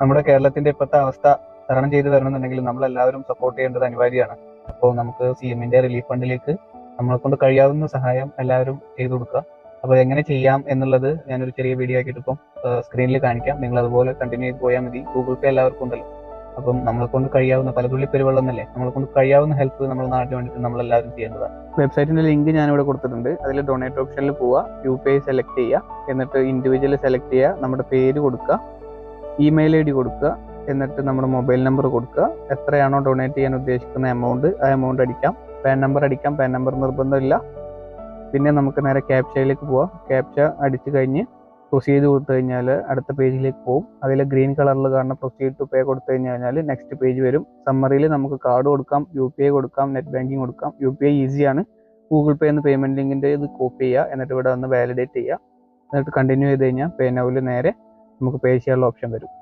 നമ്മുടെ കേരളത്തിന്റെ ഇപ്പോഴത്തെ അവസ്ഥ തരണം ചെയ്ത് വരണമെന്നുണ്ടെങ്കിൽ നമ്മളെല്ലാവരും സപ്പോർട്ട് ചെയ്യേണ്ടത് അനിവാര്യമാണ്. അപ്പോൾ നമുക്ക് CM-ന്റെ റിലീഫ് ഫണ്ടിലേക്ക് നമ്മളെ കൊണ്ട് കഴിയാവുന്ന സഹായം എല്ലാവരും ചെയ്തു കൊടുക്കുക. അപ്പോൾ എങ്ങനെ ചെയ്യാം എന്നുള്ളത് ഞാനൊരു ചെറിയ വീഡിയോ ആക്കിയിട്ട് ഇപ്പം സ്ക്രീനിൽ കാണിക്കാം. നിങ്ങൾ അതുപോലെ കണ്ടിന്യൂ ചെയ്ത് പോയാൽ മതി. ഗൂഗിൾ പേ എല്ലാവർക്കും ഉണ്ടല്ലോ. അപ്പം നമ്മളെ കൊണ്ട് കഴിയാവുന്ന പലതുള്ളി പെരുവെള്ളം എന്നല്ലേ, നമ്മളെ കൊണ്ട് കഴിയാവുന്ന ഹെൽപ്പ് നമ്മുടെ നാട്ടിന് വേണ്ടിയിട്ട് നമ്മളെല്ലാവരും ചെയ്യേണ്ടതാണ്. വെബ്സൈറ്റിന്റെ ലിങ്ക് ഞാനിവിടെ കൊടുത്തിട്ടുണ്ട്. അതിൽ ഡൊണേറ്റ് ഓപ്ഷനിൽ പോവുക, UPI സെലക്ട് ചെയ്യുക, എന്നിട്ട് ഇൻഡിവിജ്വൽ സെലക്ട് ചെയ്യുക, നമ്മുടെ പേര് കൊടുക്കുക, ഇമെയിൽ ID കൊടുക്കുക, എന്നിട്ട് നമ്മുടെ മൊബൈൽ നമ്പർ കൊടുക്കുക. എത്രയാണോ ഡൊണേറ്റ് ചെയ്യാൻ ഉദ്ദേശിക്കുന്ന എമൗണ്ട്, ആ എമൗണ്ട് അടിക്കാം. പാൻ നമ്പർ അടിക്കാം, പാൻ നമ്പർ നിർബന്ധമില്ല. പിന്നെ നമുക്ക് നേരെ ക്യാപ്ചയിലേക്ക് പോവാം. ക്യാപ്ച അടിച്ചു കഴിഞ്ഞ് പ്രൊസീഡ് കൊടുത്തു കഴിഞ്ഞാൽ അടുത്ത പേജിലേക്ക് പോകും. അതിൽ ഗ്രീൻ കളറിൽ കാണുന്ന പ്രൊസീഡ് ടു പേ കൊടുത്തു കഴിഞ്ഞാൽ നെക്സ്റ്റ് പേജ് വരും. സമ്മറിയിൽ നമുക്ക് കാർഡ് കൊടുക്കാം, UPI കൊടുക്കാം, നെറ്റ് ബാങ്കിങ് കൊടുക്കാം. UPI ഈസിയാണ്. ഗൂഗിൾ പേ എന്ന പേയ്മെന്റ് ലിങ്കിന്റെ ഇത് കോപ്പി ചെയ്യുക, എന്നിട്ട് ഇവിടെ വന്ന് വാലിഡേറ്റ് ചെയ്യുക, എന്നിട്ട് കണ്ടിന്യൂ ചെയ്ത് കഴിഞ്ഞാൽ പേ നൗവിൽ നേരെ നമുക്ക് പേ ചെയ്യാനുള്ള ഓപ്ഷൻ വരും.